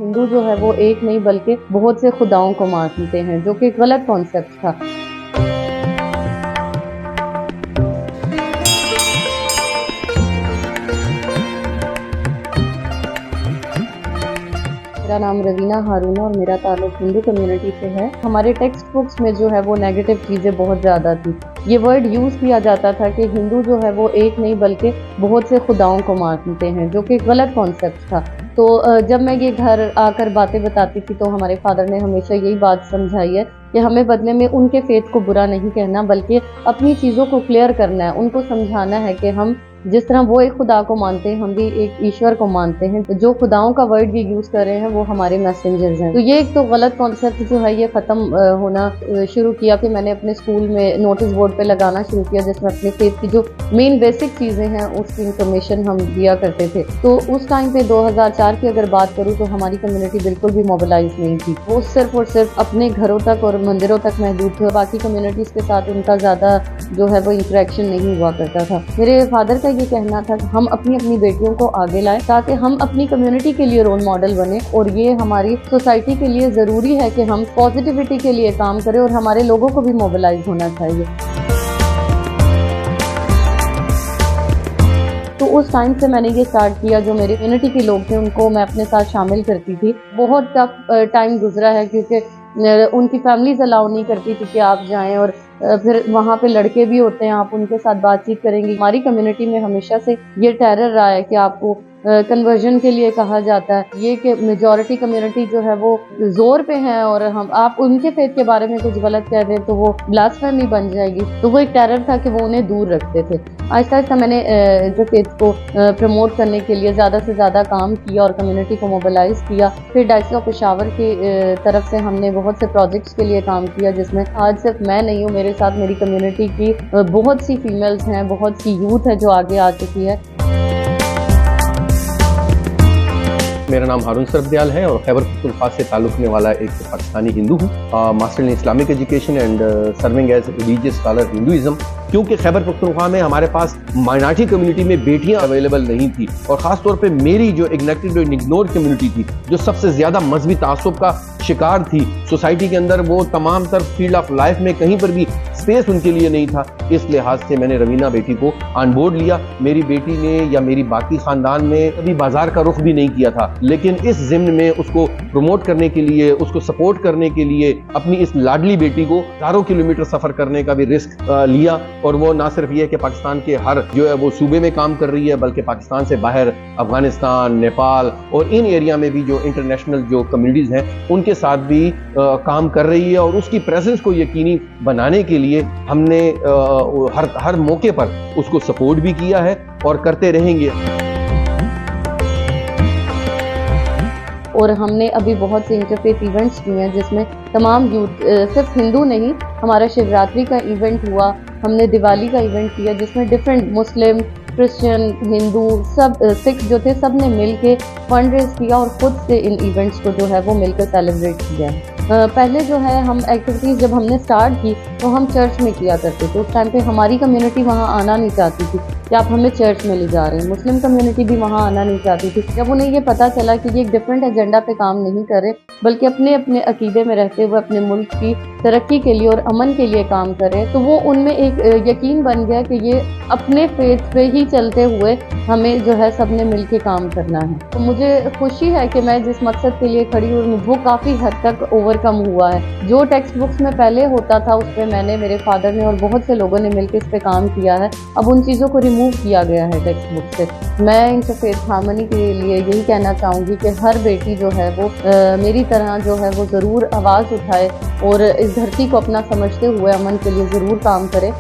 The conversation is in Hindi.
हिंदू जो है वो एक नहीं बल्कि बहुत से खुदाओं को मानते हैं, जो कि गलत कॉन्सेप्ट था। मेरा नाम रवीना हारून और मेरा ताल्लुक हिंदू कम्युनिटी से है। हमारे टेक्स्ट बुक्स में जो है वो नेगेटिव चीज़ें बहुत ज़्यादा थी। ये वर्ड यूज़ किया जाता था कि हिंदू जो है वो एक नहीं बल्कि बहुत से खुदाओं को मानते हैं, जो कि गलत कॉन्सेप्ट था। तो जब मैं ये घर आकर बातें बताती थी तो हमारे फादर ने हमेशा यही बात समझाई है कि हमें बदले में उनके फेथ को बुरा नहीं कहना, बल्कि अपनी चीज़ों को क्लियर करना है। उनको समझाना है कि हम जिस तरह वो एक खुदा को मानते हैं, हम भी एक ईश्वर को मानते हैं। तो जो खुदाओं का वर्ड ये यूज़ कर रहे हैं वो हमारे मैसेंजर्स हैं। तो ये एक तो गलत कॉन्सेप्ट जो है ये ख़त्म होना शुरू किया कि मैंने अपने स्कूल में नोटिस बोर्ड पे लगाना शुरू किया, जिसमें अपने फेथ की जो मेन बेसिक चीज़ें हैं उसकी इंफॉर्मेशन हम दिया करते थे। तो उस टाइम पे 2004 की अगर बात करूँ तो हमारी कम्युनिटी बिल्कुल भी मोबिलाइज नहीं थी। वो सिर्फ और सिर्फ अपने घरों तक और मंदिरों तक महदूद थे। बाकी कम्युनिटीज़ के साथ उनका ज़्यादा जो है वो इंटरेक्शन नहीं हुआ करता था। मेरे फादर का ये कहना था कि हम अपनी अपनी बेटियों को आगे लाएं ताकि हम अपनी कम्युनिटी के लिए रोल मॉडल बने, और ये हमारी सोसाइटी के लिए ज़रूरी है कि हम पॉजिटिविटी के लिए काम करें और हमारे लोगों को भी मोबिलाइज होना चाहिए। तो उस टाइम से मैंने ये स्टार्ट किया। जो मेरे कम्युनिटी के लोग थे उनको मैं अपने साथ शामिल करती थी। बहुत टफ टाइम गुजरा है क्योंकि उनकी फैमिलीज अलाउ नहीं करती थी कि आप जाएं, और फिर वहाँ पे लड़के भी होते हैं, आप उनके साथ बातचीत करेंगी। हमारी कम्युनिटी में हमेशा से ये टेरर रहा है कि आपको कन्वर्जन के लिए कहा जाता है, ये कि मेजॉरिटी कम्युनिटी जो है वो जोर पे है और हम आप उनके फेथ के बारे में कुछ गलत कह दें तो वो ब्लास्फेमी बन जाएगी। तो वो एक टेरर था कि वो उन्हें दूर रखते थे। आहिस्ता आहिस्ता मैंने जो फेथ को प्रमोट करने के लिए ज़्यादा से ज़्यादा काम किया और कम्युनिटी को मोबिलाइज किया। फिर डायसिस ऑफ पेशावर की तरफ से हमने बहुत से प्रोजेक्ट्स के लिए काम किया, जिसमें आज सिर्फ मैं नहीं हूँ, मेरे साथ मेरी कम्युनिटी की बहुत सी फीमेल्स हैं, बहुत सी यूथ है जो आगे आ चुकी है। मेरा नाम हारून सरबदयाल है और खैबर पख्तूनख्वा से ताल्लुक़ वाला एक पाकिस्तानी हिंदू हूँ। Master in Islamic education and serving as religious scholar Hinduism. क्योंकि खैबर पख्तूनख्वा में हमारे पास माइनॉरिटी कम्युनिटी में बेटियां अवेलेबल नहीं थी, और ख़ास तौर पे मेरी जो इग्नेक्टेड और इग्नोर्ड कम्युनिटी थी, जो सबसे ज़्यादा मजहबी तासुब का शिकार थी सोसाइटी के अंदर, वो तमाम तर फील्ड ऑफ लाइफ में कहीं पर भी स्पेस उनके लिए नहीं था। इस लिहाज से मैंने रवीना बेटी को ऑन बोर्ड लिया। मेरी बेटी ने या मेरी बाकी ख़ानदान में कभी बाजार का रुख भी नहीं किया था, लेकिन इस ज़िम्न में उसको प्रमोट करने के लिए, उसको सपोर्ट करने के लिए अपनी इस लाडली बेटी को हज़ारों किलोमीटर सफ़र करने का भी रिस्क लिया। और वो ना सिर्फ ये कि पाकिस्तान के हर जो है वो सूबे में काम कर रही है, बल्कि पाकिस्तान से बाहर अफगानिस्तान, नेपाल और इन एरिया में भी जो इंटरनेशनल जो कम्युनिटीज़ हैं उनके साथ भी काम कर रही है। और उसकी प्रेजेंस को यकीनी बनाने के लिए हमने हर मौके पर उसको सपोर्ट भी किया है और करते रहेंगे। और हमने अभी बहुत से इंटरफेथ इवेंट्स किए हैं जिसमें तमाम यूथ, सिर्फ हिंदू नहीं, हमारा शिवरात्रि का इवेंट हुआ, हमने दिवाली का इवेंट किया जिसमें डिफरेंट मुस्लिम, क्रिश्चियन, हिंदू, सब सिख जो थे सब ने मिल के फंड रेज किया और खुद से इन इवेंट्स को जो है वो मिलकर सेलिब्रेट किया है। पहले जो है हम एक्टिविटीज़ जब हमने स्टार्ट की तो हम चर्च में किया करते थे। उस टाइम पे हमारी कम्युनिटी वहाँ आना नहीं चाहती थी कि आप हमें चर्च में ले जा रहे हैं। मुस्लिम कम्युनिटी भी वहाँ आना नहीं चाहती थी। जब उन्हें ये पता चला कि ये एक डिफरेंट एजेंडा पे काम नहीं कर रहे, बल्कि अपने अपने अकीदे में रहते हुए अपने मुल्क की तरक्की के लिए और अमन के लिए काम कर रहे हैं, तो वो उनमें एक यकीन बन गया कि ये अपने फेथ पे ही चलते हुए हमें जो है सब ने मिल के काम करना है। तो मुझे खुशी है कि मैं जिस मकसद के लिए खड़ी हूँ वो काफ़ी हद तक ओवरकम हुआ है। जो टेक्स्ट बुक्स में पहले होता था उस पर मैंने, मेरे फादर ने और बहुत से लोगों ने मिलकर इस पर काम किया है। अब उन चीज़ों को रिमूव किया गया है टेक्स्ट बुक से। मैं इंटरफेथ हार्मनी के लिए यही कहना चाहूँगी कि हर बेटी जो है वो मेरी तरह जो है वो ज़रूर आवाज़ उठाए और इस धरती को अपना समझते हुए अमन के लिए ज़रूर काम करे।